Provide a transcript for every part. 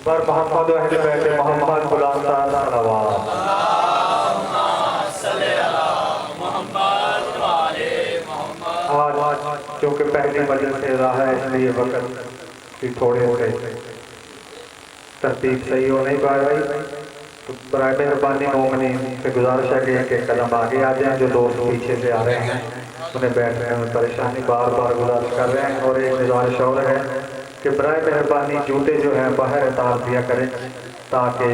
बर मोहम्मद अहले बैत मोहम्मद गुलाम सल्लल्लाहु आज क्योंकि पहली मजलिस से रहा है इसलिए वक्त की थोड़े से तरतीब सही हो नहीं पा रही, तो बराए मेहरबानी मोमिन से गुजारिश है कि एक कदम आगे आ जाएं। जो दोस्त पीछे से आ रहे हैं उन्हें बैठने में परेशानी बार बार गुजारिश कर रहे हैं। और एक गुजारिश और है कि बराए मेहरबानी जूते जो हैं बाहर उतार दिया करें ताकि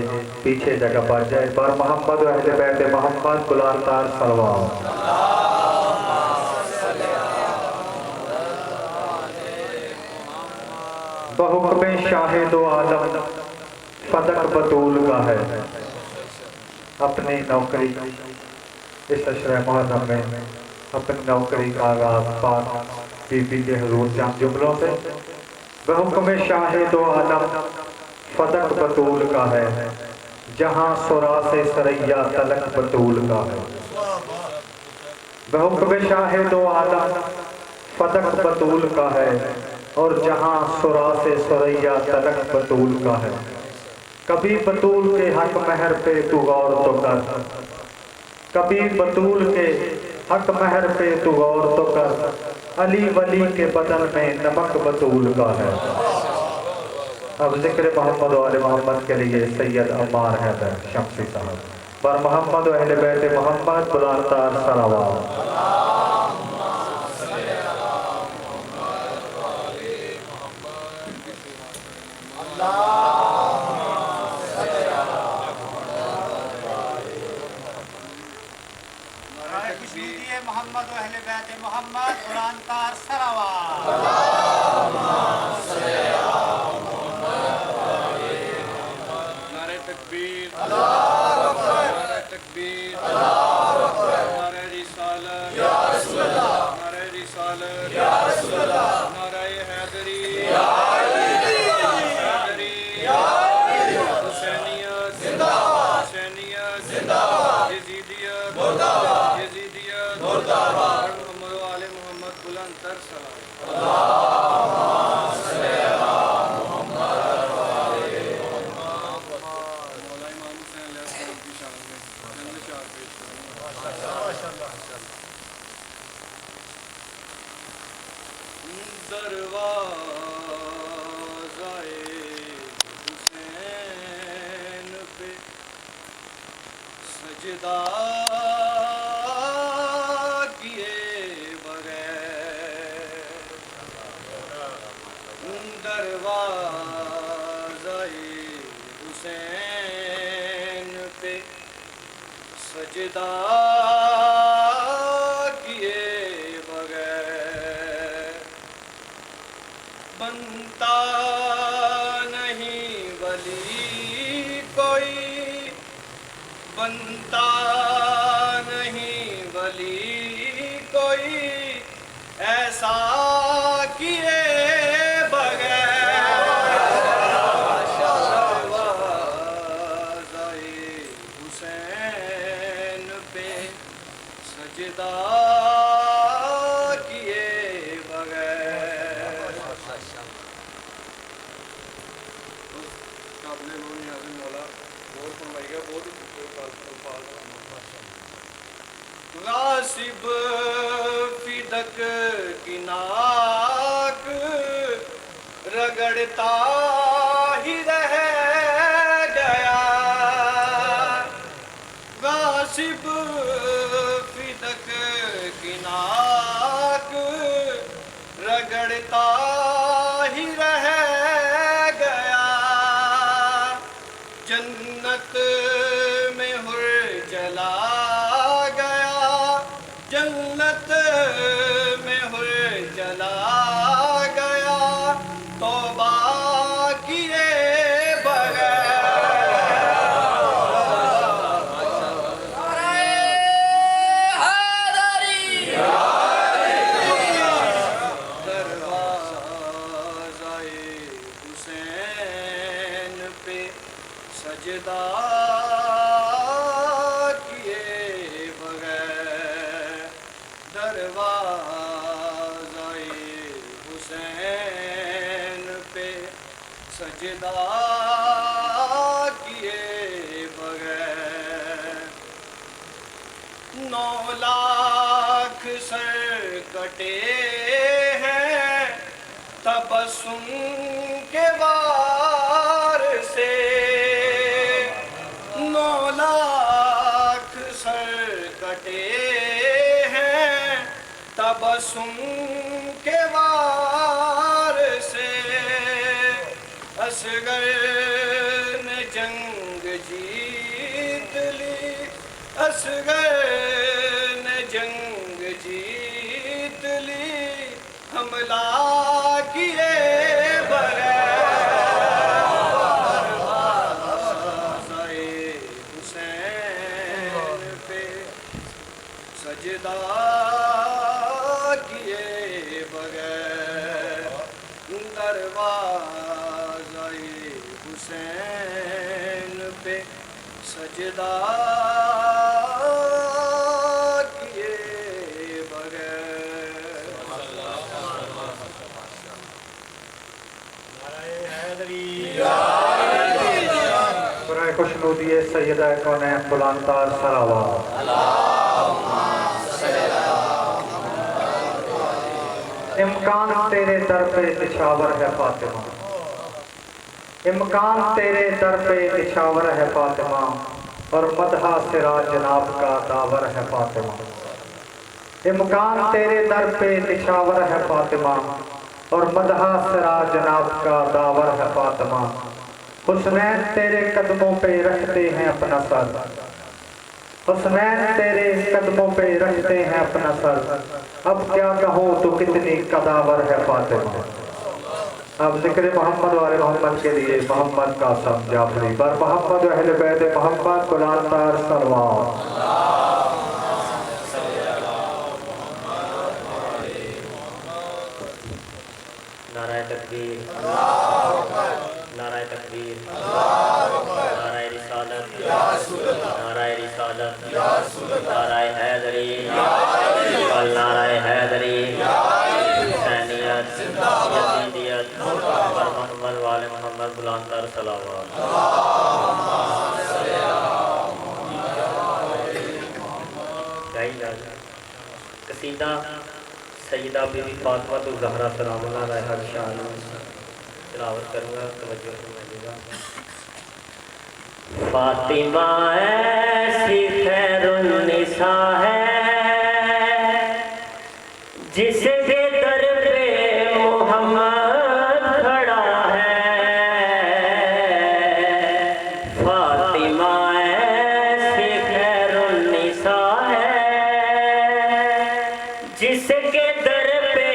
पीछे जगह बच जाए। बर मोहम्मद अहले बैत मोहम्मद गुलाम सल्लल्लाहु बहुक्म शाहिद आलम फदक बतूल का है अपनी नौकरी इस अशरे मुहर्रम में अपनी नौकरी का आगाज पाक बीबी के हुजूर चंद जुमलों से बहुक्म शाहिद आलम फदक बतूल का है जहां सुरा से सरैया तलक बतूल का है। वह शाह दो आलम फतक बतूल का है, और जहां सुरा से सरैया तलक बतूल का है। कभी बतूल के हक महर पे तू गौर तो कर, कभी बतूल के हक महर पे तू गौर तो कर, अली वली के बदन में नमक बतूल का है। अब जिक्र मोहम्मद वाले मोहम्मद के लिए सैयद अम्मार हैदर शम्सी साहब पर मोहम्मद अहले बैत मोहम्मद बुलातार सलावत। मोहम्मद अहले बैत मोहम्मद बुलातार सलावत। नारे तकबीर, नारे तकबीर, नारे रिसालत, नारे रिसालत, नारे हैदरी, हुसैनियत, हुसैनियत, यजीदियत, यजीदियत, मोहम्मद वाले मोहम्मद बुलंदतर सलावत। दरवाज़ाए हुसैन पे सजदा किए बगैर, दरवाज़ाए हुसैन पे सजदा किए बगैर बनता नहीं वली कोई, बनता नहीं वली कोई ऐसा किए बगैर। दरवाज़ाए हुसैन पे सजदा किए बगैर। काबिल मोहम्मद मौला और फरमाएगा बहुत गासिब फिदक की नाक रगड़ता ही रह गया, गासिब फिदक की नाक रगड़ता ही रह गया। जन्नत में हुर जला गया, जन्नत में हुर जला गया, तौबा किए सजदा किए बगैर, दरवाज़ाए हुसैन पे सजदा किए बगैर। 9 लाख सर कटे हैं तबस्सुम के वार से, 9 लाख सर कटे हैं तबस्सुम के वार से। असगर ने जंग जीत ली, असगर ने जंग जीत ली, हमला किए सजदा किए बगैर, दरवाज़ाए हुसैन पे सजदा किए बगैर। बराए खुशनुदी सैयदा कौनैन बुलंदतार सलावत। इम्कान तेरे दर पे निछावर है फातिमा, इम्कान तेरे दर पे निछावर है फातिमा, और मदहा सिराज जनाब का दावर है फातिमा। इम्कान तेरे दर पे निछावर है फातिमा, और मदहा सिराज जनाब का दावर है फातिमा। हुस्नैन तेरे कदमों पे रखते हैं अपना सर, हुस्नैन तेरे कदमों पे रखते हैं अपना सर। अब क्या कहूँ तो कितनी कदावर है फातिमा। अब जिक्र मोहम्मद वाले मोहम्मद के लिए मोहम्मद कासम जाफरी बर मोहम्मद अहले बैत मोहम्मद बुलंदतार सलवात। नाराए तकबीर, नाराए तकबीर, नाराए रिसालत, नाराए रिसालत, नाराए हैदरी, नाराए हैदरी, हुसैनियत, यजीदियत, और मोहम्मद वाले मोहम्मद बुलंदतार सलावत। कसीदा सैयदा बीबी फातिमा तो ज़हरा सलामुल्लाह अलैहा की शान में तिलावत करूँगा, तवज्जो फरमाइएगा। फातिमा ऐसी खैरुन्निसा है जिसके दर पे मोहम्मद खड़ा है। फातिमा ऐसी खैरुन्निसा है जिसके दर पे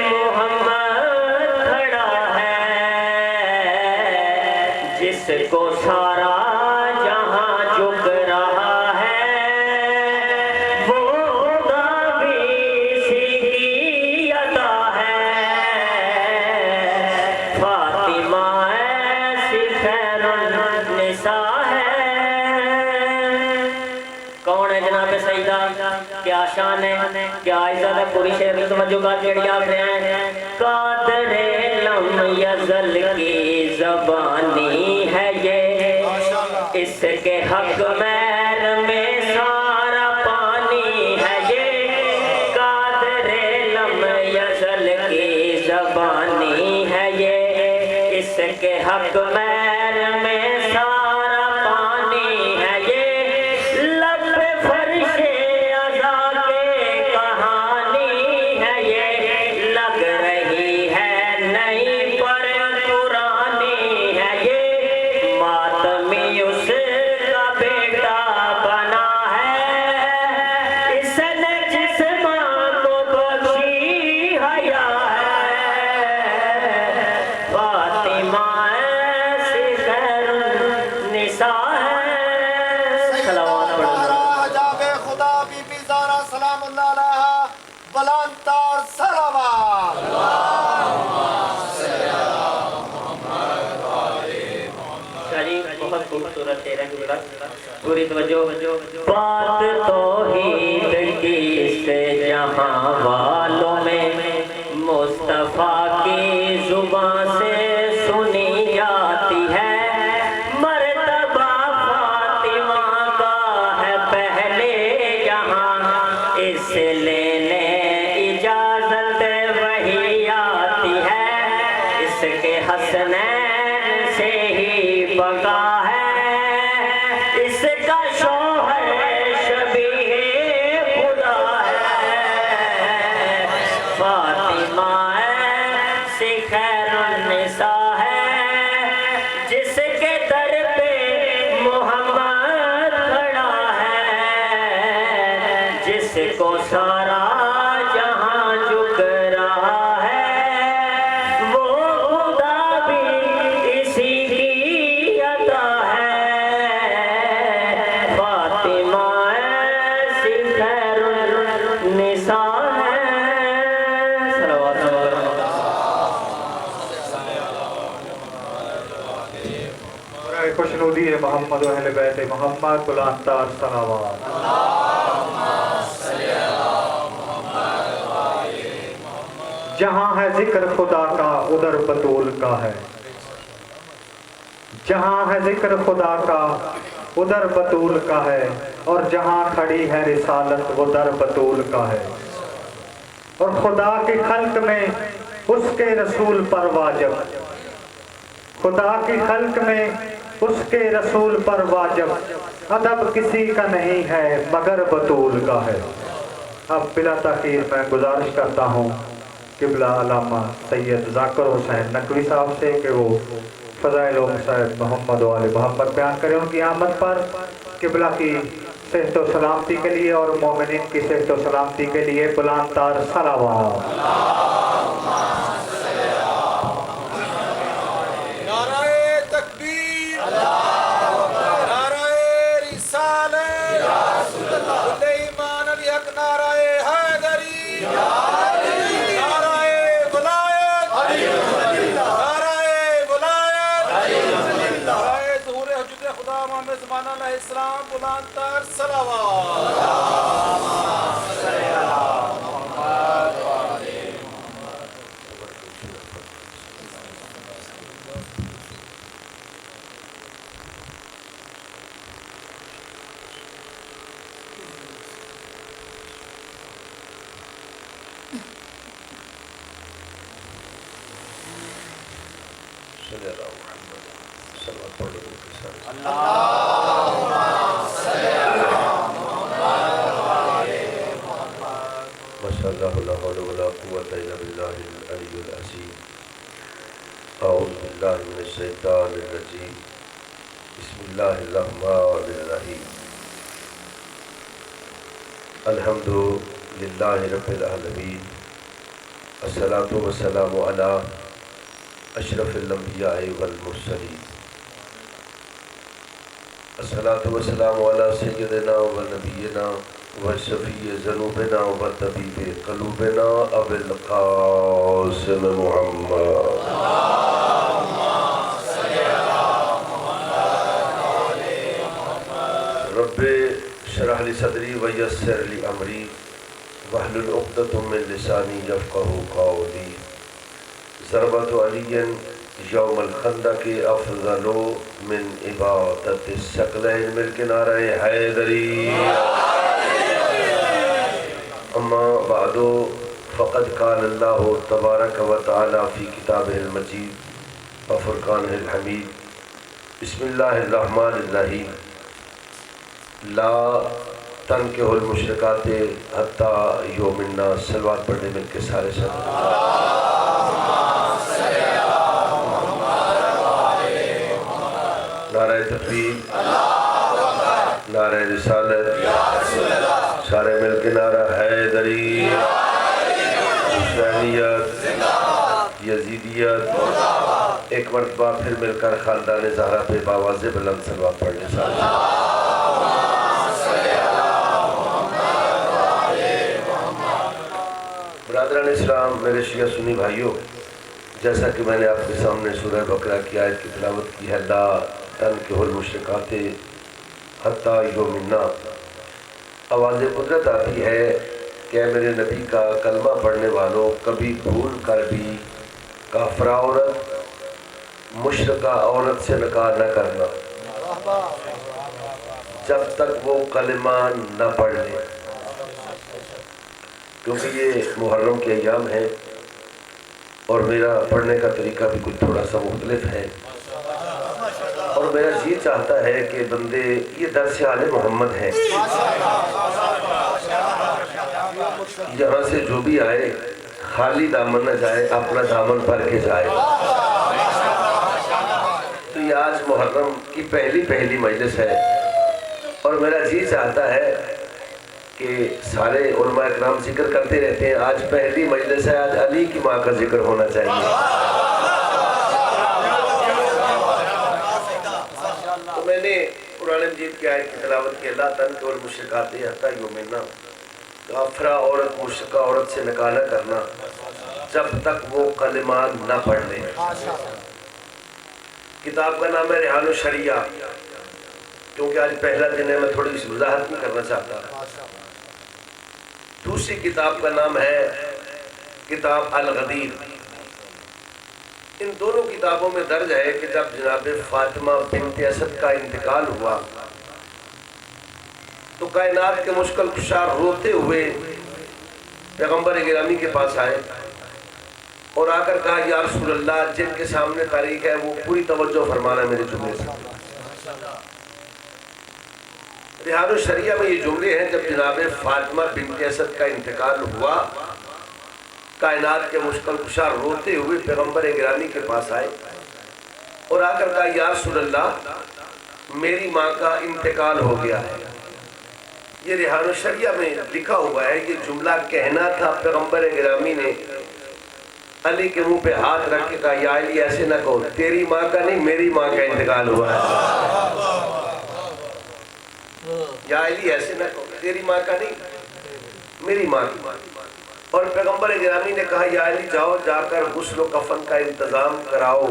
मोहम्मद खड़ा है, जिसको सारा जहां झुक रहा है, वो खुदा भी इसी की अता है। फातिमा ऐसी खैरुन्निसा है। कौन है जनाब सईदा, क्या शान है, क्या इज्जत है, पूरी शेर की तवज्जो का जेड़ी आप रहे हैं। कादरे लम यज़ल की ज़बानी है ये, इसके हक मैर में सारा पानी है ये। कादरे लम यज़ल की ज़बानी है ये, इसके हक मैर में सारा पानी है ये। लब फर्शे अज़ा के कहानी है ये, लग रही है नई पर पुरानी है ये। मातमी उसका बेटा बना है, इसने जिस्म को बख्शी हया है। फातिमा ऐसी खैरुन्निसा है। सलावत पढ़ो। जाबे खुदा बीबी ज़हरा सलामुल्लाह अलैहा बुलंदतार सलावत। शरीफ बहुत खूबसूरत है, रंग बिरंगा, पूरी तवज्जो। बात तौहीद की से जहां वालों में मुस्तफा की जुबान से सुनी जाती है। मर्तबा फातिमा का है पहले यहाँ, इस लेने इजाजत वही आती है। इसके हसनैन से ही बका है, इसका शौहर शबीहे खुदा है। फातिमा ऐसी खैरुन्निसा है जिसके दर पे मोहम्मद खड़ा है, जिसको सारा जहां झुक रहा है, वो खुदा भी इसी की अता है। फातिमा ऐसी खैरुन्निसा है। सलावत खुशनुदी है मोहम्मद व अहले बैत मोहम्मद बुलंदतर सलावत। जहाँ है जिक्र खुदा का उधर बतूल का है, जहाँ है जिक्र खुदा का उधर बतूल का है, और जहाँ खड़ी है रिसालत वो दर बतूल का है। और खुदा के खल्क में उसके रसूल पर वाजिब, खुदा की खल्क में उसके रसूल पर वाजिब, अदब किसी का नहीं है मगर बतूल का है। अब बिला ताखीर मैं गुजारिश करता हूँ किबला अल्लामा सैयद जाकिर हुसैन नकवी साहब से कि वो फ़ज़ाइल साहब मोहम्मद वाले मोहम्मद बयान करें उनकी आमद पर, किबला की सेहत व सलामती के लिए और मोमिनीन की सेहत व सलामती के लिए बुलंदतर सलावत। नाराए तकबीर, नाराए रिसालत, कुल्ले ईमान अली हक, नाराए हैदरी, नाराए वलायत, नाराए वलायत, नाराए ज़ुहूर हुज्जत खुदा मोहम्मद ज़माना अलैहिस्सलाम, बुलंदतर सलावत। अल्हम्दुलिल्लाहि रब्बिल आलमीन, अस्सलातु वस्सलामु अला अशरफिल अंबिया'i वल मुरसलीन, अस्सलातु वस्सलामु अला सय्यिदिना व नबिय्यिना व शफ़ी'i ज़ुनूबिना व तबीबि क़ुलूबिना अबिल क़ासिम मुहम्मद। रब्बे शरह ली सदरी व यस्सिर ली अमरी वहलुल उक़दतम मिन लिसानी यफ़क़हू क़ौली। ज़रबतु अलिय्यन यौमल खंदक़ि अफ़ज़लु मिन इबादतिस सकलैन, मिल के नारे हैदरी। अम्मा बादो फ़क़द क़ाल अल्लाहु तबारक व तआला फ़ी किताबिहिल मजीद व फ़ुरक़ानिहिल हमीद, बिस्मिल्लाहिर रहमानिर रहीम, ला तनकिहुल मुशरिकाते हत्ता यौमिन्ना। सलवात पढ़ने मिल के सारे सब। नारे तकबीर, नारे रिसालत, सारे मिल के नारा हैदरी, हुसैनियत, यजीदियत। एक मरतबा फिर मिलकर खानदान ज़हरा पे बावाज़े बुलंद सलवात पढ़ने सारे। बरादरान इस्लाम, मेरे शिया सुन्नी भाइयों, जैसा कि मैंने आपके सामने सूरह बकरा की आयत की तिलावत की है, ला तनकिहुल मुशरिकाते हत्ता यौमिन्ना। आवाज़ कुदरत आती है कि मेरे नबी का कलमा पढ़ने वालों, कभी भूल कर भी काफरा औरत, मुशरिका औरत से निकाह न करना जब तक वो कलमा न पढ़ ले, क्योंकि ये मुहर्रम के अय्याम है और मेरा पढ़ने का तरीका भी कुछ थोड़ा सा मुख्तलिफ है। और मेरा जी चाहता है कि बंदे, ये दर्स आले मोहम्मद है, यहाँ से जो भी आए खाली दामन न जाए, अपना दामन भर के जाए। तो ये आज मुहर्रम की पहली मजलिस है और मेरा जी चाहता है कि सारे उलमा इकराम जिक्र करते रहते हैं, आज पहली मजलिस है, आज अली की माँ का जिक्र होना चाहिए। तो मैंने कुरान मजीद की आयत की तिलावत की, ला तनकिहुल मुशरिकाते हत्ता यौमिन्ना, काफरा औरत, मुशरिका औरत से निकाह न करना जब तक वो कलिमा न पढ़ ले। किताब का नाम है रिहानुश शरिया, क्योंकि आज पहला दिन है, मैं थोड़ी सी वजाहत नहीं करना चाहता। दूसरी किताब का नाम है किताब अल-गदीर। इन दोनों किताबों में दर्ज है कि जब जनाब फातिमा बिन्त असद का इंतकाल हुआ तो कायनात के मुश्किल कुशार रोते हुए पैगंबर गिरामी के पास आए और आकर कहा, या रसूल अल्लाह, जिनके सामने तारीख है वो पूरी तवज्जो फरमाना मेरे जुमले से। रिहान शरिया में ये जुमले हैं, जब जनाब फातिमा बिन्त असद का इंतकाल हुआ, कायनात के मुश्किल कुशार रोते हुए पैगंबर गिरामी के पास आए और आकर कहा, या रसूल अल्लाह, मेरी माँ का इंतकाल हो गया है। ये रिहान शरिया में लिखा हुआ है, ये जुमला कहना था पैगंबर गिरामी ने अली के मुंह पे हाथ रख के कहा, या अली ऐसे ना कहो, तेरी माँ का नहीं मेरी माँ का इंतकाल हुआ है। या अली ऐसे ना कहो, तेरी माँ का नहीं मेरी माँ की। और पैगंबर गिरामी ने कहा, या अली जाओ, जाकर गुस्ल कफन का इंतजाम कराओ,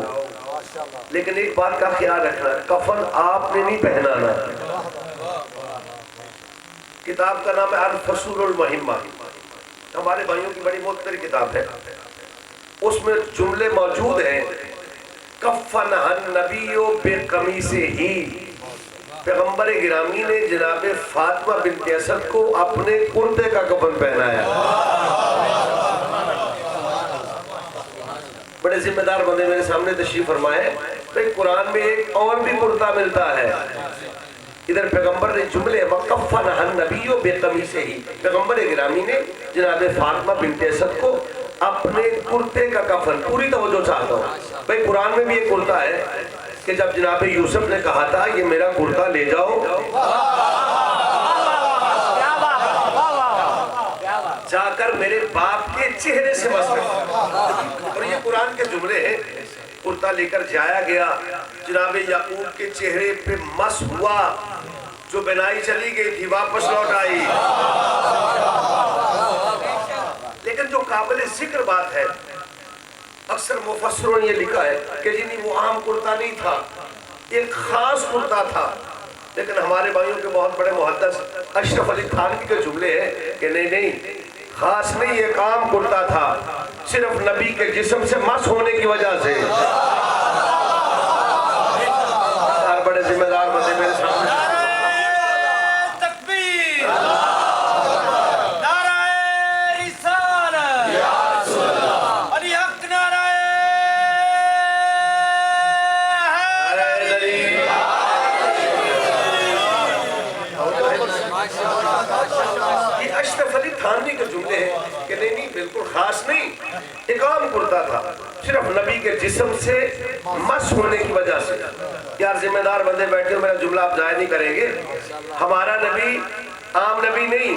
लेकिन एक बात का ख्याल रखना, कफन आपने नहीं पहनाना। किताब का नाम है अल-फसूलुल मुहिम्मा, हमारे भाइयों की बड़ी मुख्तरी किताब है। उसमें जुमले मौजूद हैं, कफन नबियो बेकमीसे ही, पैगंबर गिरामी ने जनाब फातिमा बिन्त असद को अपने कुर्ते का कफन पहनाया। बड़े जिम्मेदार बंदे मेरे सामने तशरीफ फरमाए, भाई कुरान में एक और भी कुर्ता मिलता है। इधर पैगंबर ने जुमले वक़फ़न नबियो बेकमीसे ही, पैगंबर गिरामी ने जनाब फातिमा बिन्त असद को अपने कुर्ते का कफन, पूरी तवज्जो चाहता हूँ भाई, कुरान में भी एक कुर्ता है कि जब जनाब यूसुफ ने कहा था, ये मेरा कुर्ता ले जाओ, जाकर मेरे बाप के चेहरे से मस करो। और ये कुरान के जुमले हैं। कुर्ता लेकर जाया गया, जनाब याकूब के चेहरे पे मस हुआ, जो बनाई चली गई थी वापस लौट आई। लेकिन जो काबिल जिक्र बात है, अक्सर मुफस्सिरों ने ये लिखा है कि जी नहीं, वो आम कुर्ता नहीं था, एक खास कुर्ता था। लेकिन हमारे भाइयों के बहुत बड़े मुहद्दिस अशरफ अली थानवी के जुमले हैं कि नहीं नहीं, खास नहीं, एक आम कुर्ता था, सिर्फ नबी के जिस्म से मस होने की वजह से। बड़े जिम्मेदार बंदे मेरे सामने। थानवी के जुमले हैं कि नहीं नहीं, बिल्कुल खास नहीं, एक आम कुर्ता था, सिर्फ नबी के जिस्म से मस होने की वजह से। यार जिम्मेदार बंदे बैठे, मेरा जुमला आप जाया नहीं करेंगे। हमारा नबी आम नबी नहीं,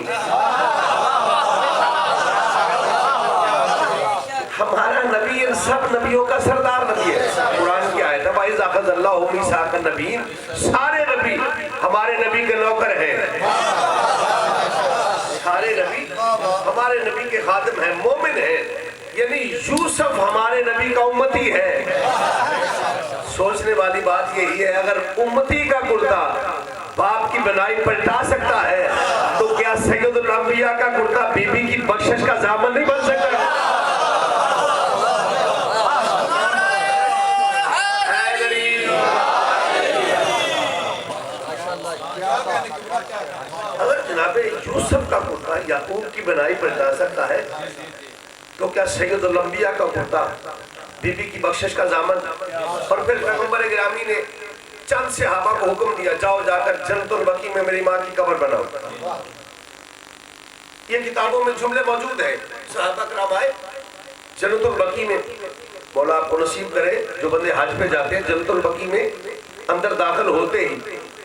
हमारा नबी इन सब नबियों का सरदार नबी है। कुरान की आयत है, भाई अल्लाहु मीसाक नबीन, सारे नबी हमारे नबी के नौकर हैं, सारे नबी हमारे नबी के खादिम हैं, मोमिन हैं। यानी यूसुफ हमारे नबी का उम्मती है। सोचने वाली बात यही है, अगर उम्मती का कुर्ता बाप की बनाई पलटा सकता है, तो क्या सैयदुल अंबिया का कुर्ता बीबी की बख्शिश का ज़ामन नहीं बन सकता? अगर जनाब यूसुफ का कुर्ता याकूब की बनाई पलटा सकता है, तो क्या सैयदुल अंबिया का कुर्ता बीबी की बख्शिश का ज़ामन? और फिर पैगंबर गिरामी ने चंद सहाबा को हुक्म दिया, जाओ जाकर जन्नतुल बकी में मेरी माँ की कब्र बनाओ। ये किताबों में जुमले मौजूद हैं। सहाबा कराम आए जन्नतुल बकी में, मौला आपको नसीब करे, जो बंदे हज पे जाते हैं, जन्नतुल बकी में अंदर दाखिल होते ही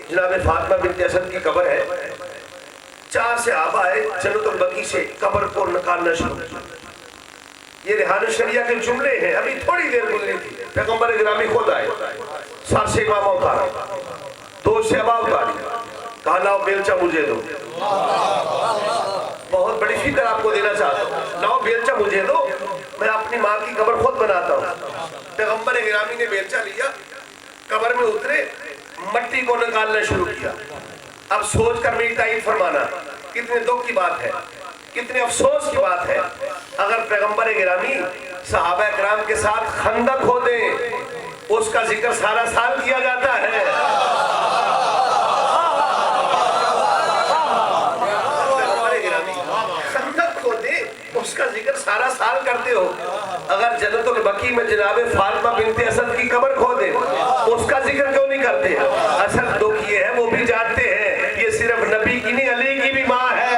जनाब फातिमा बिन्त असद की कब्र है। 4 सहाबा आए जन्नतुल बकी से कब्र को निकालना शुरू। ये रिहान शरिया के जुमले हैं। अभी थोड़ी देर गुजरी थी, पैगंबर गिरामी खुद आए, 7 से इमामा उतारा, 2 शहबा उतारी, कहा लाओ बेलचा मुझे दो। बहुत बड़ी फिक्र आपको देना चाहता हूँ, लाओ बेलचा मुझे दो, मैं अपनी माँ की कब्र खुद बनाता हूँ। पैगंबर गिरामी ने बेलचा लिया, कब्र में उतरे, मट्टी को निकालना शुरू किया। अब सोच कर मेरी तारीफ फरमाना, कितने दुख की बात है, कितने अफसोस की बात है। अगर पैगंबर गिरामी सहाबा किराम के साथ खंदक खोदे, उसका जिक्र सारा साल किया जाता है। खंदक खोदे, उसका जिक्र सारा साल करते हो। अगर जन्नतुल बकी में जनाबे फातिमा बिनते असद की कब्र खोदे, उसका जिक्र क्यों नहीं करते? असल दुख ये है, वो भी जानते हैं ये सिर्फ नबी की नहीं, अली की भी माँ है।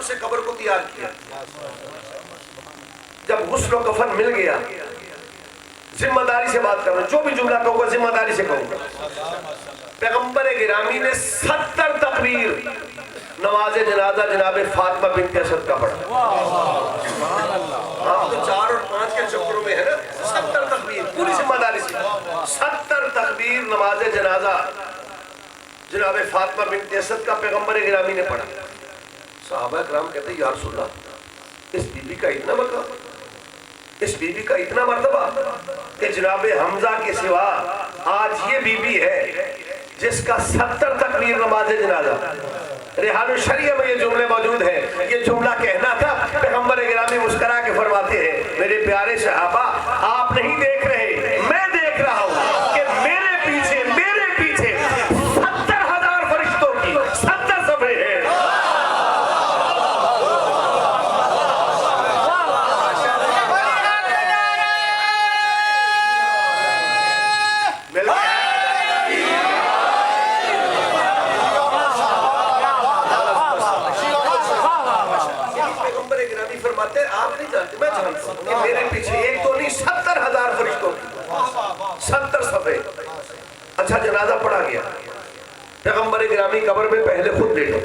से कब्र को तैयार किया। जब गुस्ल और कफन मिल गया, जिम्मेदारी से बात करना, जो भी जुमला कहूंगा जिम्मेदारी से कहूंगा। पैगंबर गिरामी ने 70 तकबीर नमाज़े जनाजा जनाबे फातिमा बिनते असद का पढ़ा। आप तो 4 और 5 के चक्करों में है ना। 70 तकबीर पूरी जिम्मेदारी से, 70 तकबीर नमाज़े जनाजा जनाबे फातिमा बिनते असद का पैगंबर गिरामी ने पढ़ा। सहाबा किराम कहते या रसूल अल्लाह, इस बीबी का इतना मरतबा, इस बीबी का इतना मरतबा कि जनाबे हमजा के सिवा आज ये बीबी है जिसका 70 तकबीर नमाज़े जनाजा। रिहान शरिया में ये जुमले मौजूद हैं। ये जुमला कहना था, पैगंबर गिरामी मुस्कुरा के फरमाते हैं, मेरे प्यारे सहाबा आप नहीं देख रहे, मैं देख रहा हूँ कि मेरे पीछे 70,000 फरिश्तों की 70 सफे हैं। आप नहीं जानते, मैं जानता हूं कि मेरे पीछे एक तो नहीं 70,000 फरिश्तों की 70 सफे। अच्छा, जनाजा पढ़ा गया। पैगंबर गिरामी कब्र में पहले खुद लेटे।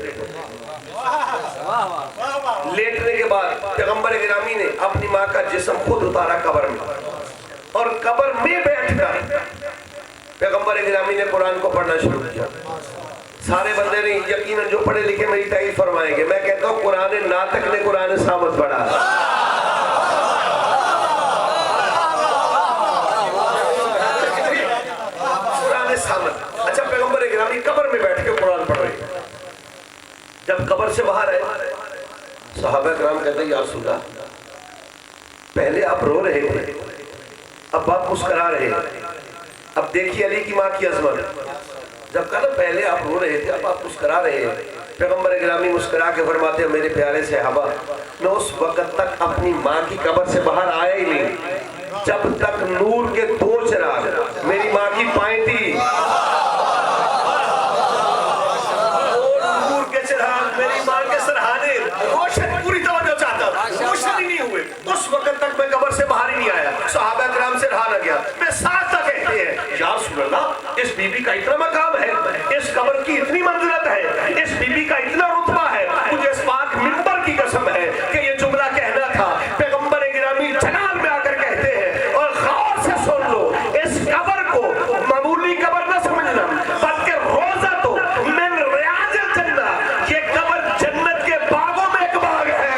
लेटने के बाद पैगंबर गिरामी ने अपनी माँ का जिस्म खुद उतारा कब्र में, और कब्र में बैठकर पैगंबर गिरामी ने कुरान को पढ़ना शुरू किया। सारे बंदे नहीं, यकीनन जो पढ़े लिखे मेरी तारीफ फरमाएंगे। मैं कहता हूँ कुरान नातक ने कुरान सामत पढ़ा। कुरान सामत। अच्छा, पैगंबर गिरामी कब्र में बैठ के कुरान पढ़ रहे। जब कब्र से बाहर आए, सहाबा किराम कहते हैं या रसूल अल्लाह, पहले आप रो रहे थे, अब आप मुस्कुरा रहे। अब देखिए अली की माँ की अजमत। जब कहा पहले आप रो रहे थे, अब आप मुस्कुरा रहे हैं। पैगंबर गिरामी मुस्कुरा के फरमाते हैं, मेरे प्यारे सहाबा, मैं उस वक्त तक अपनी माँ की कब्र से बाहर आया ही नहीं जब तक नूर के 2 चिराग मेरी माँ की पाएं थी। नूर के चिराग मेरी माँ के सरहाने रोशन, पूरी तवज्जो चाहता, रोशन ही नहीं हुए। उस वक्त तक मैं कब्र से बाहर ही नहीं आया। सहाबा किराम से रहा न गया। मैं साथ तक कहते हैं या रसूल अल्लाह, इस बीबी का इतना मकाम है, इस कब्र की इतनी मंजिलत है, इस बीबी का इतना रुतबा है, मुझे इस पाक मिंबर की कसम है कि ये जुमला कहना था। पैगंबर गिरामी जनाल में आकर कहते हैं, और गौर से सुन लो, इस कब्र को मामूली कब्र न समझना, बल्कि रोजा तो मिन रियाज़िल जन्नह, ये कब्र जन्नत के बागों में एक बाग है।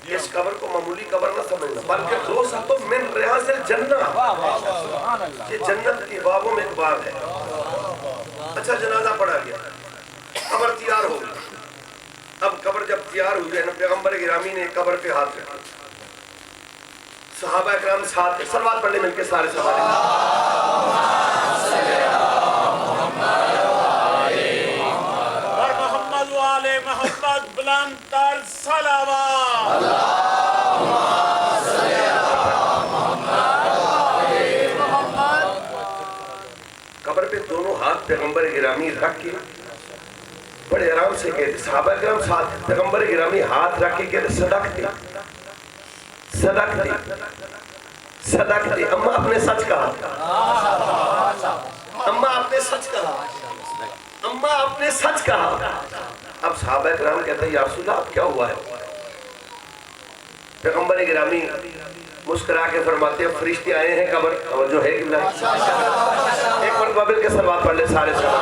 इस कब्र को मामूली कब्र न समझना, बल्कि रोज़ा तो मिन रियाज़िल जन्नह, ये जन्नत के बागों में एक बाग है। अच्छा, जनाजा पढ़ा गया, कब्र तैयार हो गई। अब कब्र जब तैयार हुई है ना, पैगंबर गिरामी ने कब्र पे हाथ रखा। सहाबा किराम साथ सलवात पढ़ने मिलके सारे मोहम्मद वाले मोहम्मद बुलंद तर सलावत। पे दोनों हाथ पैगंबर गिरामी रख के बड़े आराम से कहते, सहाबा किराम साथ पैगंबर गिरामी हाथ रख के कहते सदकते सदकते सदकते, अम्मा आपने सच कहा, अम्मा आपने सच कहा, अम्मा आपने सच कहा। अब सहाबा किराम कहते हैं या रसूल अल्लाह क्या हुआ है? पैगंबर गिरामी मुस्कुरा के फरमाते हैं फरिश्ते आए हैं कब्र, और जो है कि एक बार बाबिल के सलवात पढ़ ले सारे सब।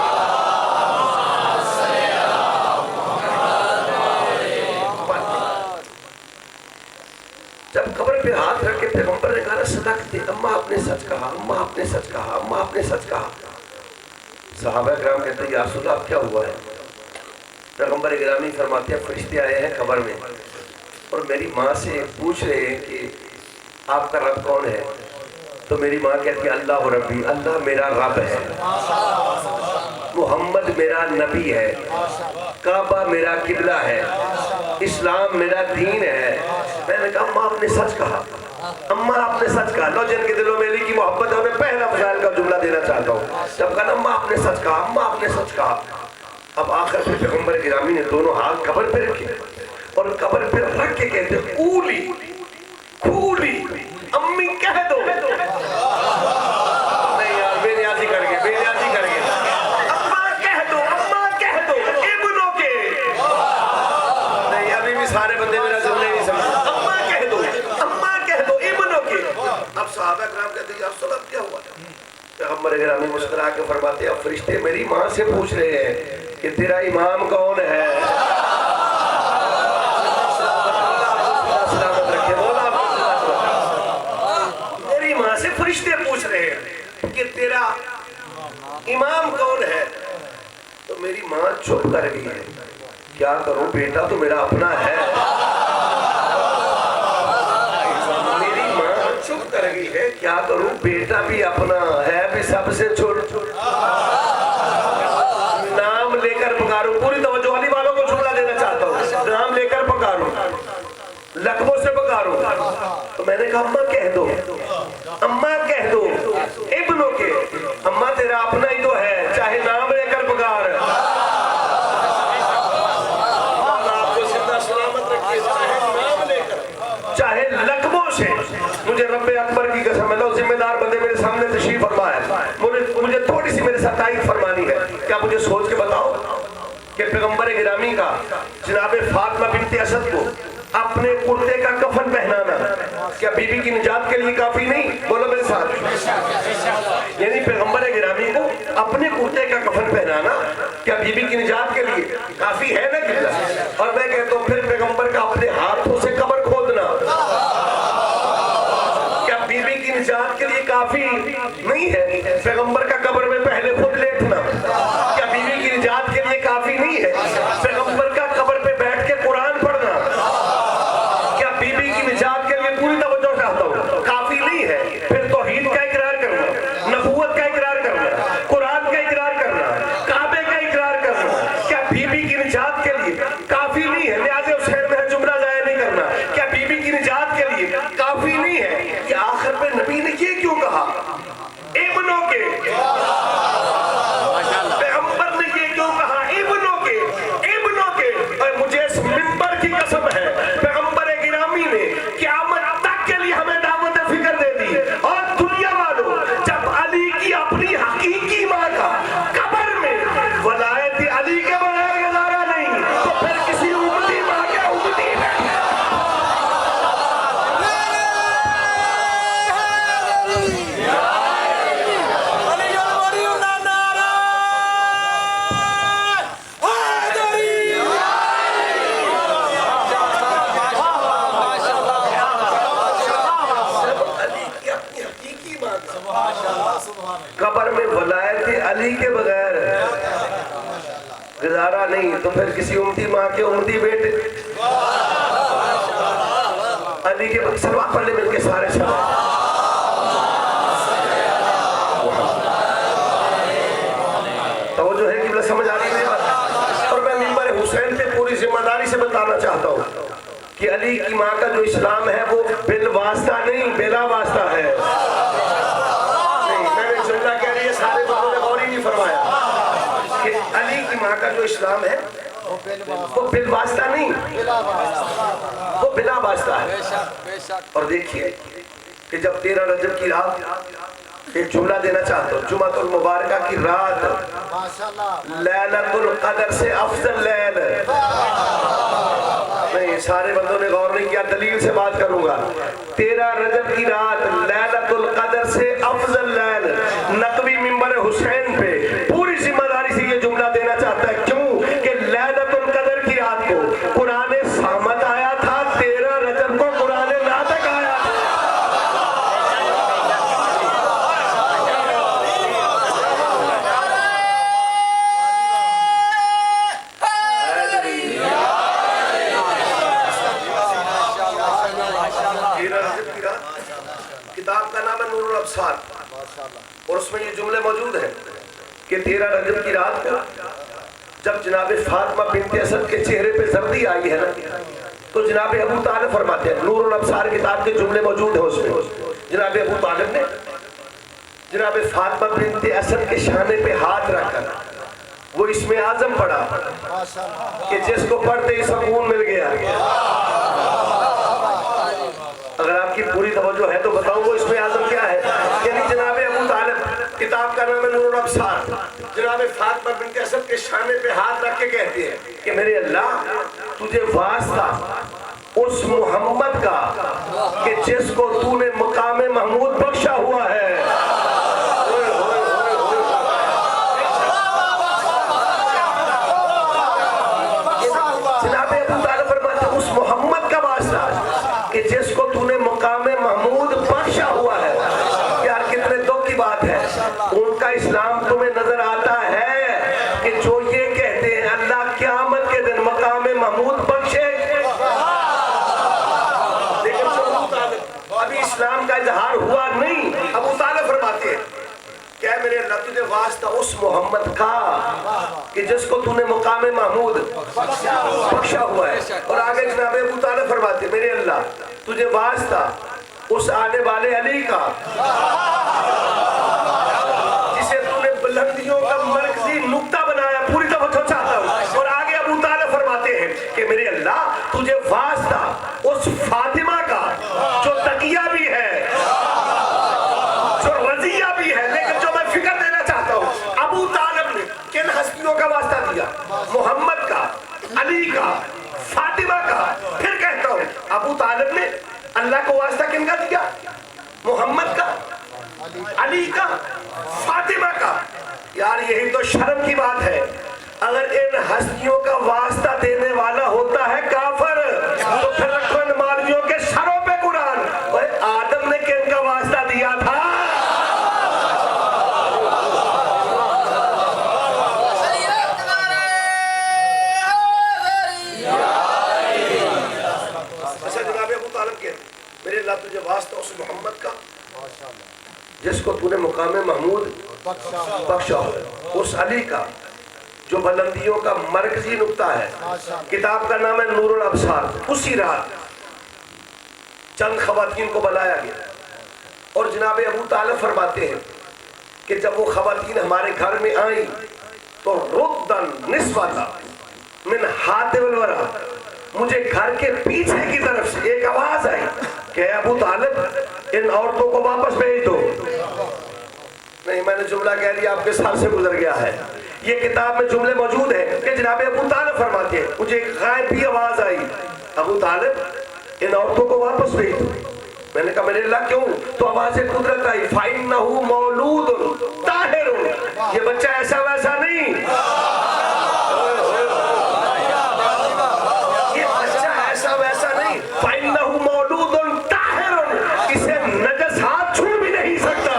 जब कब्र पे हाथ रख के पैगंबर ने कहा सदकते, अम्मा आपने सच कहा, अम्मा आपने सच कहा, अम्मा आपने सच कहा। सहाबा किराम कहते हैं या रसूल अल्लाह क्या हुआ है? पैगंबर गिरामी फरमाते हैं फरिश्ते आए हैं कब्र में और मेरी माँ से पूछ रहे हैं कि आपका रब कौन है? तो मेरी माँ कहती है अल्लाह रब्बी, अल्लाह मेरा रब है, मोहम्मद मेरा नबी है, काबा मेरा किबला है, इस्लाम मेरा दीन है। मैंने कहा अम्मा आपने सच कहा, अम्मा आपने सच कहा। लो जिनके दिलों में अली की मोहब्बत है उन्हें पहला फजाइल का जुमला देना चाहता हूँ। जब कहा अम्मा आपने सच कहा, अम्मा आपने सच कहा। अब आखिर में पैगंबर गिरामी ने दोनों हाथ कब्र पे रखे और कब्र पे रख के कहते कूली कूली अम्मी कह दो। नहीं यार बेनियाजी करके, बेनियाजी करके अम्मा कह दो, अम्मा कह दो इब्नों के। नहीं अभी भी सारे बंदे मेरा जुमले नहीं समझे। अम्मा कह दो, अम्मा कह दो इब्नों के। अब सहाबा किराम कहते हैं या रसूल अल्लाह क्या हुआ? पैगंबर गिरामी मुस्कुरा के फरमाते हैं फरिश्ते मेरी माँ से पूछ रहे हैं कि तेरा इमाम कौन है? मेरी माँ से फरिश्ते पूछ रहे हैं कि तेरा इमाम कौन है? तो मेरी माँ चुप कर गई है। क्या करूं, बेटा तो मेरा अपना है। मेरी माँ चुप कर गई है, क्या करूं, बेटा भी अपना है, भी सबसे छोटा। नाम लेकर पुकारूं, पूरी तवज्जो वाली वालों को जुमला देना चाहता हूँ। नाम लेकर पुकारूं, लकबों से पुकारूं। तो मैंने कहा अम्मा कह दो, अम्मा कह दो इब्नों के। अम्मा तेरा अपना ही तो है, चाहे नाम लेकर पुकार। आपको जिंदा सलामत रखिए, चाहे नाम लेकर चाहे लकबों से। मुझे रब्बे अकबर की कसम है, लो जिम्मेदार बंदे मेरे सामने तशरीफ फरमा है, मुझे थोड़ी सी मेरे साथ तारीफ फरमानी है। क्या मुझे सोच के बताओ कि पैगंबर गिरामी का जनाब फातिमा बिन्ते असद को अपने कुर्ते का कफन पहनाना क्या बीबी की निजात के लिए काफी नहीं? बोलो मेरे साथ। यानी पैगंबर गिरामी को अपने कुर्ते का कफन पहनाना क्या बीबी की निजात के लिए काफी है ना कितना? और मैं कहता हूँ फिर पैगंबर का अपने हाथों से कब्र खोदना क्या बीबी की निजात के लिए काफी नहीं है? पैगंबर का कब्र में पहले खुद लेटना क्या बीबी की निजात के लिए काफी नहीं है? पैगंबर का कब्र पे बैठ के कुरान पढ़ना क्या बीबी की निजात के लिए, पूरी तवज्जो चाहता हूँ, काफी नहीं है? फिर तौहीद का इकरार करना, नबूवत का इकरार करना, कुरान का इकरार करना, काबे का इकरार करना क्या बीबी की निजात के लिए काफी नहीं है? लिहाज़े हुसैन में जुमला जाया नहीं करना क्या बीबी की निजात के लिए काफी नहीं है? कि आखिर में नबी ने ये क्यों कहा इब्नों के? पैगंबर ने ये क्यों कहा इब्नों के, इब्नों के? और मुझे इस मिंबर की कसम है पैगंबर गिरामी ने क़यामत तक के लिए हमें दावत फिक्र दे दी। और दुनिया वालों, जब अली की अपनी हकीकी माँ का कब्र में वलायत अली के बगैर गुजारा नहीं, तो फिर किसी उम्मती माँ के उम्मती कब्र में वलायत अली के बगैर गुजारा नहीं, तो फिर किसी उम्मती माँ के उम्मती बेटे अली के सलवात पढ़ने मिलके सारे तो जो है कि समझ आ रही है। और मैं मिंबर हुसैन पे पूरी जिम्मेदारी से बताना चाहता हूँ कि अली की माँ का जो इस्लाम है वो बिल वास्ता नहीं, बेला वास्ता है। नहीं, मैंने जुमला कह रही है, सारे बंदों ने गौर ही नहीं फरमाया। यहाँ का जो इस्लाम है वो बिल वास्ता नहीं, वो बिला वास्ता है। और देखिए कि जब 13 रजब की रात एक जुमला देना चाहता हूँ, जुमातुल मुबारका की रात लैलतुल कदर से अफजल लैल नहीं, सारे बंदों ने गौर नहीं किया, दलील से बात करूंगा। 13 रजब की रात लैलतुल कदर से अफजल लैल, नकवी मिंबर हुसैन पे पूरी जिम्मेदारी से ये जुमला देना चाहता है। क्यों कि लैलतुल कदर की रात को कुरान सामत आया था, 13 रजब को कुरान नातक आया था। किताब का नाम है नूरुल अब्सार और उसमें ये जुमले मौजूद हैं कि 13 रजब की रात को जब जनाब फातिमा बिन्त असद के चेहरे पे जर्दी आई है ना, तो जनाब अबू तालिब फरमाते हैं, नूरुल अब्सार किताब के जुमले मौजूद हैं उसमें, जनाब अबू तालिब ने जनाब फातिमा बिन्त असद के शाने पे हाथ रखकर वो इसमें आजम पढ़ा कि जिसको पढ़ते ही सुकून मिल गया। अगर आपकी पूरी तवज्जो है तो बताऊं वो इसमें आजम क्या है। यानी जनाब अबू तालिब, किताब का नाम है नूरुल अब्सार, जनाब फातिमा बिन्त असद के शाने पे हाथ रख के कहती है कि मेरे अल्लाह तुझे वास्ता उस मोहम्मद का कि जिसको तूने मकाम महमूद बख्शा हुआ है। जनाब अबू तालिब फरमाते उस मोहम्मद का वास्ता कि जिसको तूने मकाम महमूद बख्शा हुआ है। यार कितने दुख की बात है, उनका इस्लाम तुम्हें नजर आता है कि जो ये कहते हैं अल्लाह क़यामत के दिन मकाम महमूद बख्शे, लेकिन अभी इस्लाम का इजहार हुआ नहीं। अबू तालिब फरमाते हैं क्या मेरे अल्लाह तुझे वास्ता उस मोहम्मद का कि जिसको तूने मकाम महमूद बख्शा हुआ है। और आगे जनाब अबू तालिब फरमाते मेरे अल्लाह तुझे वास्ता उस आने वाले अली का जिसे तूने बुलंदियों का मरकजी नुक्ता बनाया। पूरी तवज्जो चाहता हूँ। और आगे अबू तालिब फरमाते हैं कि मेरे अल्लाह तुझे वास्ता उस फातिमा का जो तकिया भी है, जो रजिया भी है, लेकिन जो मैं फिक्र देना चाहता हूँ, अबू तालिब ने किन हस्तियों का वास्ता दिया? मोहम्मद का, अली का, फातिमा का। फिर कहता हूँ अबू तालिब ने अल्लाह को वास्ता किनका दिया? मोहम्मद का, अली का, फातिमा का। यार यही तो शर्म की बात है। अगर इन हस्तियों का वास्ता देने वाला होता है काफिर, तो फिर रखो इन मालियों के सरों पे कुरान। आदम ने किनका वास्ता दिया था? मेरे अल्लाह तुझे वास्ता उस मोहम्मद का जिसको तूने मुकाम महमूद बख्शा हो, उस अली का जो बुलंदियों का मरकजी नुक्ता है। किताब का नाम है नूरुल अब्सार। उसी रात चंद खवातीन को बुलाया गया और जनाब अबू तालिब फरमाते हैं कि जब वो खवातीन हमारे घर में आई तो रुद्दन निस्वता मिन हातिल वरा, मुझे घर के पीछे की तरफ से एक आवाज आई कि अबू तालिब इन औरतों को वापस भेज दो। नहीं, मैंने जुमला कह दिया, आपके साथ से गुजर गया है। ये किताब में जुमले मौजूद हैं कि जनाब अबू तालिब फरमाते हैं मुझे एक गायबी आवाज आई, अबू तालिब इन औरतों को वापस भेज दो। मैंने कहा मेरे अल्लाह क्यों? तो आवाज़ कुदरत आई, फाइन्नहु मौलूदुन ताहिरुन, ये बच्चा ऐसा वैसा नहीं, ये बच्चा ऐसा वैसा नहीं, फाइन्नहु मौलूदुन ताहिरुन, इसे नजस हाथ छू भी नहीं सकता।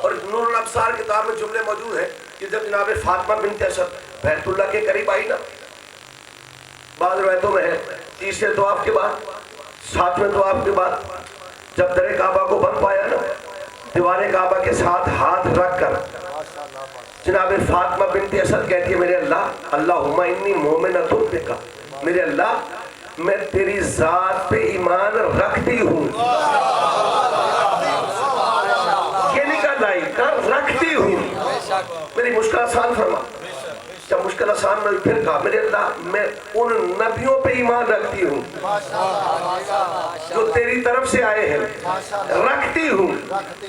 और नूरुल अब्सार किताब में जुमले मौजूद है कि जब जनाब फातिमा बिन्त असद बैतुल्लाह के करीब आई ना, बाद रवायतों में है तीसरे तवाफ के बाद, सातवें तवाफ के बाद, जब दरे काबा को बंद पाया ना, दीवारे काबा के साथ हाथ रख कर जनाब फातिमा बिन्त असद कहती है मेरे अल्लाह, अल्लाहुम्मा इन्नी मोमिनतुन बिका, मेरे अल्लाह मैं तेरी जात पे ईमान रखती हूँ, ये नहीं कहा लाई रखती हूँ, मेरी मुश्किल आसान फरमा। जब मुश्किल आसान में फिर कहा मेरे अल्लाह मैं उन नबियों पे ईमान रखती हूँ जो तेरी तरफ से आए हैं, रखती हूँ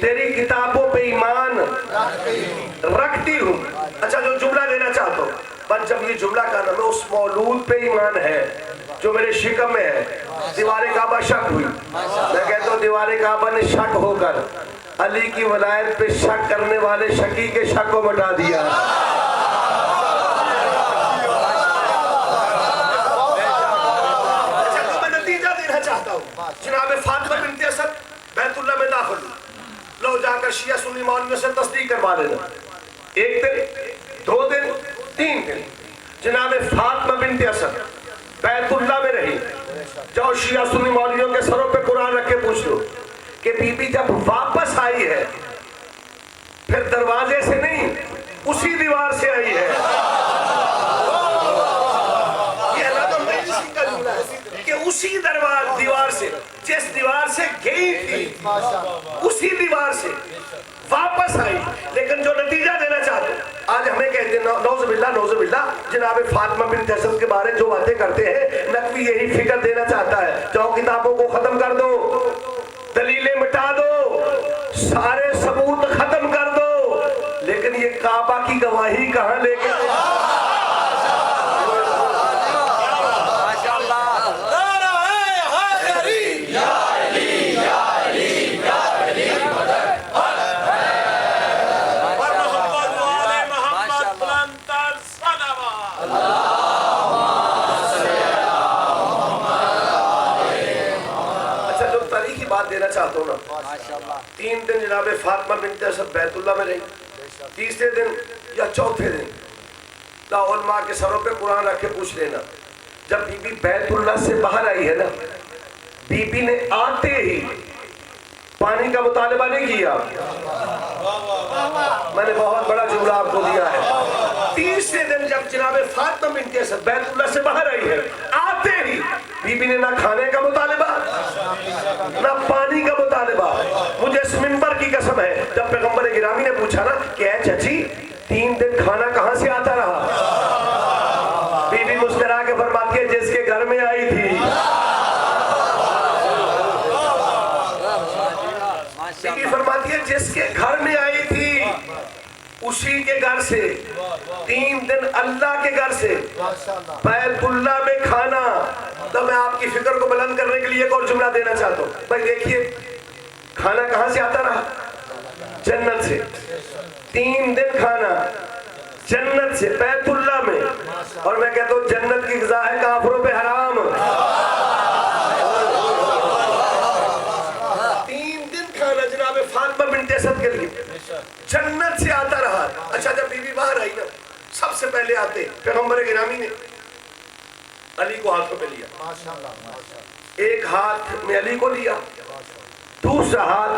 तेरी किताबों पे ईमान रखती हूँ। अच्छा, जो जुमला देना चाहता हूँ, पर जब ये जुमला का नाम है उस मौलूद पे ईमान है जो मेरे शिकम में है। दीवार काबा शक हुई, मैं कहता हूँ दीवार काबा ने शक होकर अली की वलायत पे शक करने वाले शकी के शक को मिटा दिया। अच्छा, तो मैं नतीजा देना चाहता हूँ। जनाब फातिमा बिन्त असद बैतुल्लाह में दाखिल हुई, लो जाकर शिया सुन्नी मौलवियों से तस्दीक करवा लेना। 1 दिन, 2 दिन, 3 दिन जनाब फातिमा बिन्त असद बैतुल्लाह में रही। जाओ शिया सुन्नी मौलवियों के सरों पे कुरान रख के पूछ लो कि बीबी जब वापस आई है फिर दरवाजे से नहीं उसी दीवार से आई है। ये का जुमला है कि उसी दीवार से, जिस दीवार से गई थी उसी दीवार से वापस आई। लेकिन जो नतीजा देना चाहते हैं आज हमें कहते हैं नौजुबिल्ला जनाब फातिमा बिन्त असद के बारे में जो बातें करते हैं, नकवी यही फिक्र देना चाहता है। जाओ किताबों को खत्म कर दो, दलीलें मिटा दो, सारे सबूत खत्म कर दो, लेकिन ये काबा की गवाही कहां लेके देना चाहता हूँ ना। 3 दिन जनाब फातिमा बिन्त असद बैतुल्लाह में रही। तीसरे दिन या चौथे दिन उलमा के सरों पे कुरान रख के पूछ लेना, जब बीबी बैतुल्लाह से बाहर आई है ना, बीबी ने आते ही पानी का मुतालबा नहीं किया। मैंने बहुत बड़ा जुमला आपको दिया है। तीसरे दिन जब जनाब फातिमा बिन्त असद बैतुल्लाह से बाहर आई है, आते ही बीबी ने ना खाने का मुतालबा ना पानी का मुतालबा। मुझे इस मिंबर की कसम है, जब पैगंबर गिरामी ने पूछा ना कि ऐ चाची 3 दिन खाना कहां से आता रहा, बीबी मुस्कुरा के फरमाती है जिसके घर में आई थी। बीबी फरमाती है जिसके घर में आई थी उसी के घर से 3 दिन अल्लाह के घर से बैतुल्लाह में खाना। तो मैं आपकी फिक्र को बुलंद करने के लिए एक और जुमला देना चाहता हूँ। भाई देखिए खाना कहां से आता रहा, जन्नत से। 3 दिन खाना जन्नत से बैतुल्लाह में, और मैं कहता हूँ जन्नत की ग़िज़ा है काफिरों पे हराम। 3 दिन खाना जनाब फातिमा बिन्त असद के लिए जन्नत से आता रहा। अच्छा, जब बीवी बाहर आई ना, सबसे पहले आते पैगंबर गिरामी ने अली को हाथों पे लिया। एक हाथ में अली को लिया, दूसरा हाथ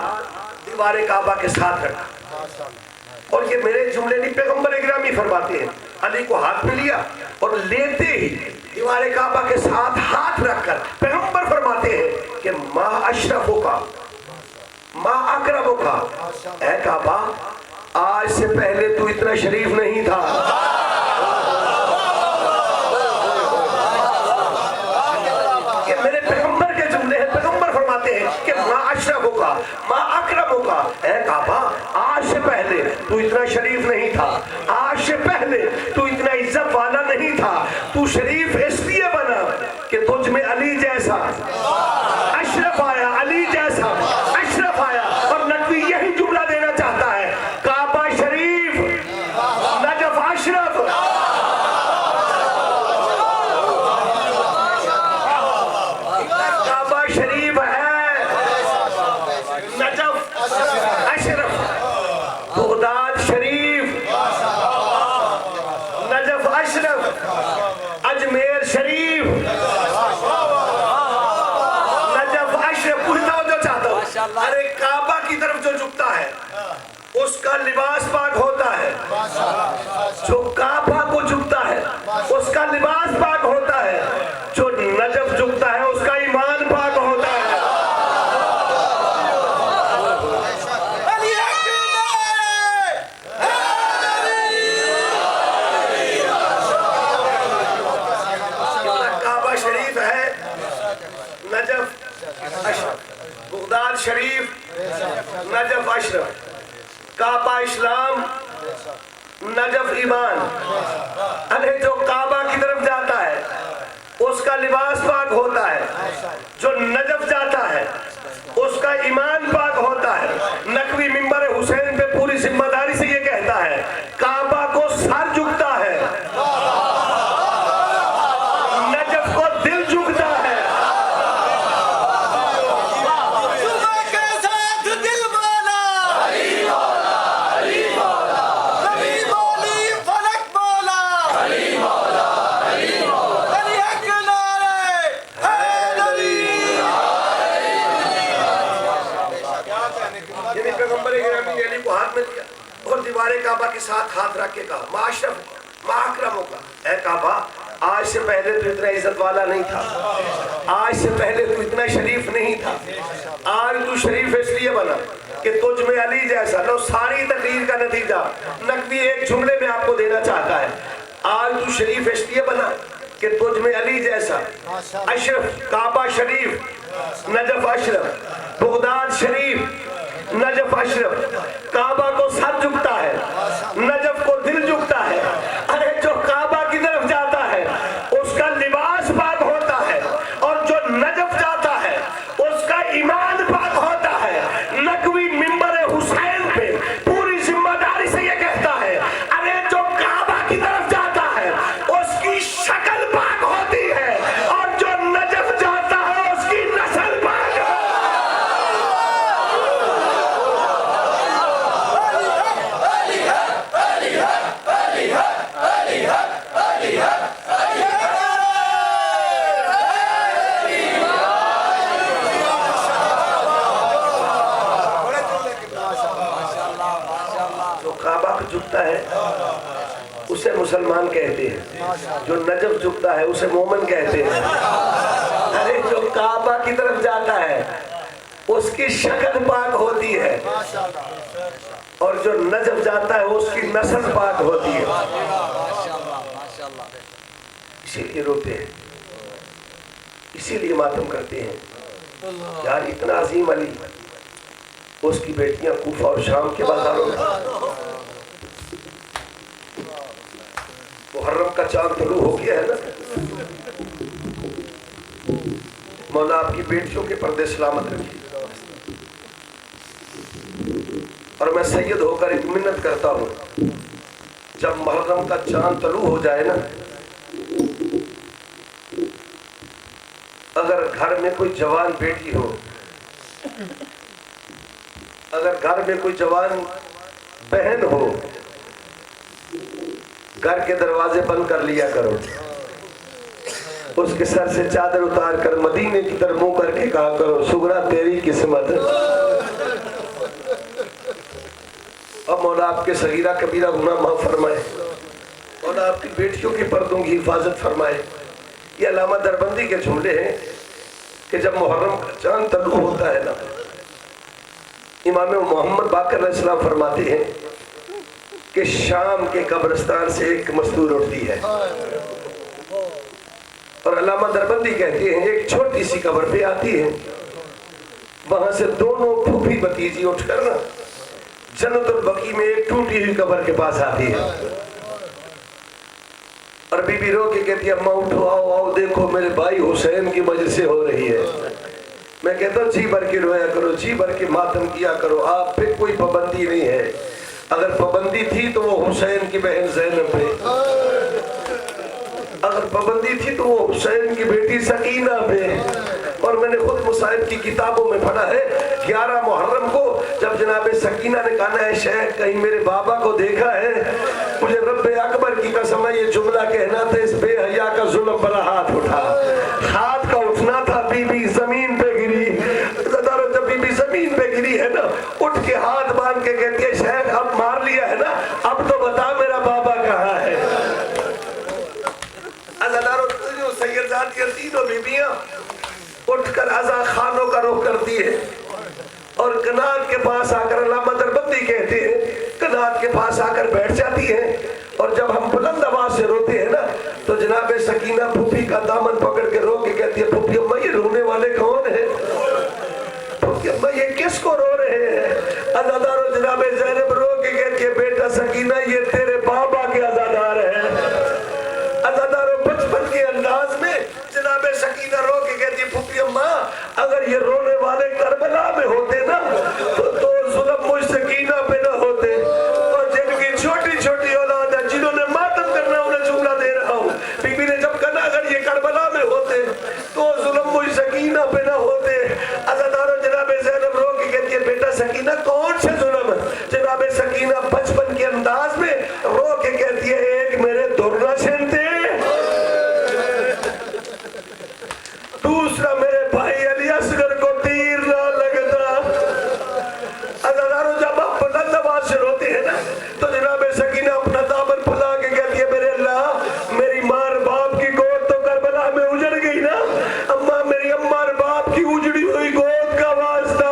दीवार काबा के साथ रखा। और ये मेरे जुमले नहीं, पैगंबर गिरामी फरमाते हैं अली को हाथ में लिया और लेते ही दीवार काबा के साथ हाथ रखकर पैगंबर फरमाते हैं कि माँ अशरफों का, माँ अकरमों का, ऐ काबा आज से पहले तू इतना शरीफ नहीं था। ये मेरे पैगंबर के जुमले हैं। पैगंबर फरमाते हैं कि माँ अशरफों का, माँ अकरमों का, ऐ काबा आज से पहले तू इतना शरीफ नहीं था, आज से पहले तू इतना इज्जत वाला नहीं था। तू शरीफ इसलिए बना कि तुझ में अली जैसा अशरफ आया, अली जैसा अशरफ आया। और नकवी यही जुमला देना चाहता है, काबा शरीफ, नजफ अशरफ, काबा शरीफ है, नजफ अशरफ, बगदाद शरीफ, नजफ अशरफ, अजमेर शरीफ, नजफ अशरफ। पूछता जो चाहता हूँ, अरे काबा की तरफ जो झुकता है उसका लिबास पाक होता है, जो काबा को झुकता है उसका लिबास पाक होता है, बगदाद शरीफ, नजफ अशरफ, काबा इस्लाम, नजफ ईमान। अरे जो काबा की तरफ जाता है उसका लिबास पाक होता है, जो नजफ जाता है उसका ईमान पाक होता है। नकवी मिंबर हुसैन पे पूरी जिम्मेदारी से ये कहता है, काबा को सर झुकता है, नजफ को दिल झुकता है। सुबह के साथ दिल बोला, कभी बोली फलक बोला, अली हक नारे हैदरी। यानी पैगंबर गिरामी ने अली को हाथ में दिया और दीवारे काबा के साथ हाथ रख के कहा, माशरफ माकरम होगा, ऐ काबा आज से पहले तो इतना इज्जत वाला नहीं था, आज से पहले तो इतना शरीफ नहीं था, आज तू शरीफ इसलिए बना कि तुझ में अली जैसा। लो सारी तकरीर का नतीजा नकवी एक जुमले में आपको देना चाहता है। आज तू शरीफ इसलिए बना कि तुझ में अली जैसा। अशरफ, काबा शरीफ, नजफ अशरफ, बगदाद शरीफ, नजफ अशरफ, काबा को सर झुकता है, नजफ को दिल झुकता है। अरे जो काबा की तरफ जाता है उसका लिबास पाक होता है, और जो नजफ जाता है उसका ईमान पाक होता है। नकवी मिंबर हुसैन पे पूरी जिम्मेदारी से ये कहता है, अरे जो काबा की तरफ जाता है उसकी शक्ल पाक होती है, और जो नजफ जाता है उसकी नस्ल पाक है। जो काबा को झुकता है उसे मुसलमान कहते हैं, जो नजफ झुकता है उसे मोमिन कहते हैं। अरे जो काबा की तरफ जाता है उसकी शक्ल पाक होती है, और जो नजफ जाता है उसकी नस्ल पाक होती है। इसीलिए रोते हैं, इसीलिए मातम करते हैं। यार इतना अजीम अली, उसकी बेटियां कूफा और शाम के बाजारों में, मुहर्रम का चांद तुलू हो गया है ना, मौला आपकी बेटियों के पर्दे सलामत रखिए। और मैं सैयद होकर एक मिन्नत करता हूँ, जब मुहर्रम का चांद तुलू हो जाए ना, अगर घर में कोई जवान बेटी हो, अगर घर में कोई जवान बहन हो, घर के दरवाजे बंद कर लिया करो, उसके सर से चादर उतार कर मदीने की तरफ मुंह करके कहा करो, सुगरा तेरी किस्मत। अब मौला आपके सगीरा कबीरा गुनाह माफ फरमाए, मौला आपकी बेटियों के पर्दों की हिफाजत फरमाए। ये अल्लामा दरबंदी के जुमले हैं कि जब मुहर्रम का चांद तलू होता है ना, इमाम मोहम्मद बाकर अलैहिस्सलाम फरमाते हैं कि शाम के कब्रिस्तान से एक मस्तूर उठती है, और अल्लामा दरबंदी कहते हैं एक छोटी सी कब्र पे आती है, वहां से दोनों फूफी भतीजी उठकर ना जन्नतुल बकी में एक टूटी हुई कब्र के पास आती है, और बीबी रो के कहती है, अम्मा उठो, आओ आओ, देखो मेरे भाई हुसैन की मजलिस हो रही है। मैं कहता हूँ जी भर के रोया करो, जी भर के मातम किया करो, आप पे कोई पाबंदी नहीं है। अगर पाबंदी थी तो वो हुसैन की बहन ज़ैनब पे, अगर पाबंदी थी तो वो हुसैन की बेटी सकीना पे। और मैंने खुद मुसाहिब की किताबों में पढ़ा है, 11 मुहर्रम को जब जनाब सकीना ने कहा है, शेख कहीं मेरे बाबा को देखा है, मुझे रब्बे अकबर की कसम है ये जुमला कहना था, इस बेहया का जुल्म पर हाथ उठा, हाथ का उठना था, बीबी जमीन पे गिरी। जब बीबी जमीन पे गिरी है ना, उठ के हाथ बांध के कहती है, शेख अब मार लिया है ना, अब तो बता मेरा बाबा कहाँ है। तीनों बीबियां उठकर आजा खानों का रुख करती है, और कनात के पास आकर अल्लामा दरबंदी कहते हैं, कनात के पास आकर बैठ जाती है। और जब हम बुलंद आवाज से रोते हैं ना, तो जनाब सकीना फूफी का दामन पकड़ के रो के कहती है, फूफी अम्मा ये रोने वाले कौन है? फूफी अम्मा ये किसको रो रहे हैं? अज़ादारों जनाब ज़ैनब रो के कहती है बेटा सकीना ये तेरे बाबा के अज़ादार है। अज़ादारों बचपन के अंदाज में जनाब सकीना रो के कहती है फूफी अम्मा अगर ये रोने वाले करबला में होते ना तो जुल्म मुझ सकीना पे ना होते, और जिनकी छोटी छोटी औलाद है जिन्होंने मातम करना उन्हें जुमला दे रहा हूँ। बीबी ने जब कहा अगर ये करबला में होते तो जुल्म मुझ सकीना पे ना होते। अज़ादारों जनाब ज़ैनब रो के कहती है बेटा सकीना कौन से जुल्म? जनाब सकीना बचपन के अंदाज में रो के कहती है एक मेरे दुर्ना छीनते, दूसरा मेरे भाई अली असगर को तीर ना लगता। अज़ादारों जब आप बुलंद आवाज से रोते हैं ना तो जनाब सकीना अपना दामन फैला के कहती है मेरे अल्लाह मेरी माँ और बाप की गोद तो करबला में उजड़ गई ना, अम्मा मेरी अम्मा और बाप की उजड़ी हुई गोद का वास्ता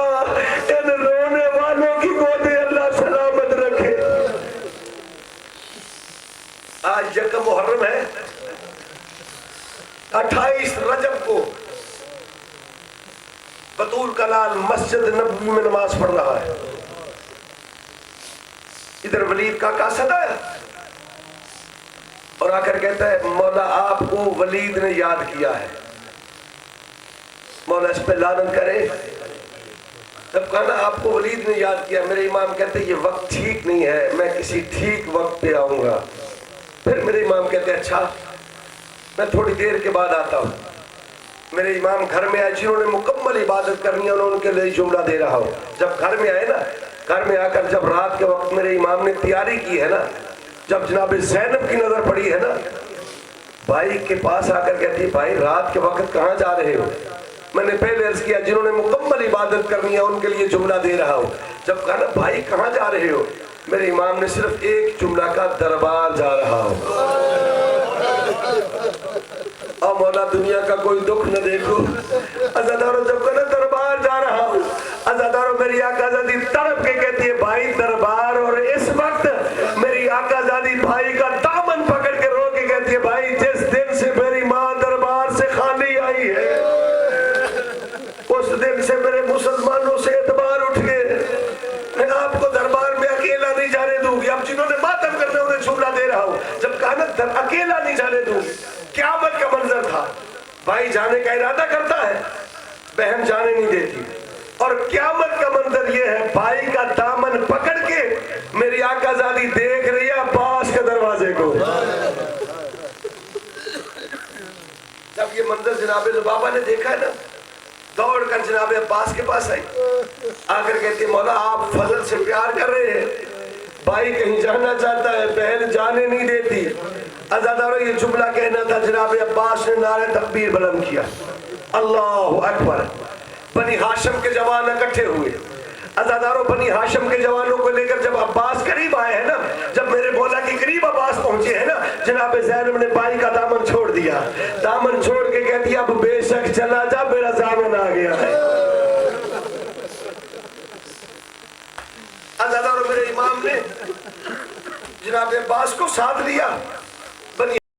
इन रोने वालों की गोदे अल्लाह सलामत रखे। आज यकम मुहर्रम है, 28 रजब को बतूल कलाल मस्जिद नबवी में नमाज पढ़ रहा है। इधर वलीद का सदा है और आकर कहता है मौला आपको वलीद ने याद किया है, मौला इस पे लानत करे। तब कहा ना आपको वलीद ने याद किया। मेरे इमाम कहते ये वक्त ठीक नहीं है, मैं किसी ठीक वक्त पे आऊंगा। फिर मेरे इमाम कहते अच्छा मैं थोड़ी देर के बाद आता हूँ। मेरे इमाम घर में आए जिन्होंने मुकम्मल इबादत करनी है उनके लिए जुमला दे रहा हूँ। जब घर में आए ना, घर में आकर जब रात के वक्त मेरे इमाम ने तैयारी की है ना, जब जनाब ज़ैनब की नजर पड़ी है ना, भाई के पास आकर कहती है भाई रात के वक्त कहाँ जा रहे हो? मैंने पहले अर्ज किया जिन्होंने मुकम्मल इबादत करनी है उनके लिए जुमला दे रहा हूँ। जब कहा ना भाई कहाँ जा रहे हो, मेरे इमाम ने सिर्फ एक जुमला का दरबार जा रहा हूँ। और मौला दुनिया का कोई दुख न देखो। अज़ादारों जब कहना दरबार जा रहा हूँ, अज़ादारों मेरी आकाज़ादी तड़प के कहती है भाई दरबार, और इस वक्त मेरी आकाज़ादी भाई का दामन पकड़ के रो के कहती है भाई जिस दिन से मेरी माँ दरबार से खाली आई है उस दिन से मेरे मुसलमानों से एतबार उठ गए। मैं आपको दरबार में अकेला नहीं जाने दूंगी। अब जिन्होंने मातम करना उन्हें जुमला दे रहा हूँ। जब कहा ना अकेला नहीं जाने दूंगी, क़यामत का मंजर था। भाई जाने का इरादा करता है, बहन जाने नहीं देती, और क़यामत का मंजर ये है भाई का दामन पकड़ के मेरी आकाज़ादी देख रही है अब्बास के दरवाजे को। जब ये मंजर जनाब लुबाबा ने देखा है ना, दौड़ कर जनाब अब्बास के पास आई, आकर कहती मौला आप फजल से प्यार कर रहे हैं, भाई कहीं जाना चाहता है, बहन जाने नहीं देती। अज़ादारों ये जुमला कहना था, जनाब अब्बास ने नारे तकबीर बुलंद किया, अल्लाहु अकबर। बनी हाशिम के जवान इकट्ठे हुए। अज़ादारों बनी हाशिम के जवानों को लेकर जब अब्बास करीब आए हैं ना, जब मेरे मौला के करीब अब्बास पहुंचे हैं ना, जनाब ज़ैनब ने भाई का दामन छोड़ दिया। दामन छोड़ के कहती अब बेशक चला जा मेरा दामन आ गया है। अज़ादारों मेरे इमाम ने जनाब अब्बास को साथ लिया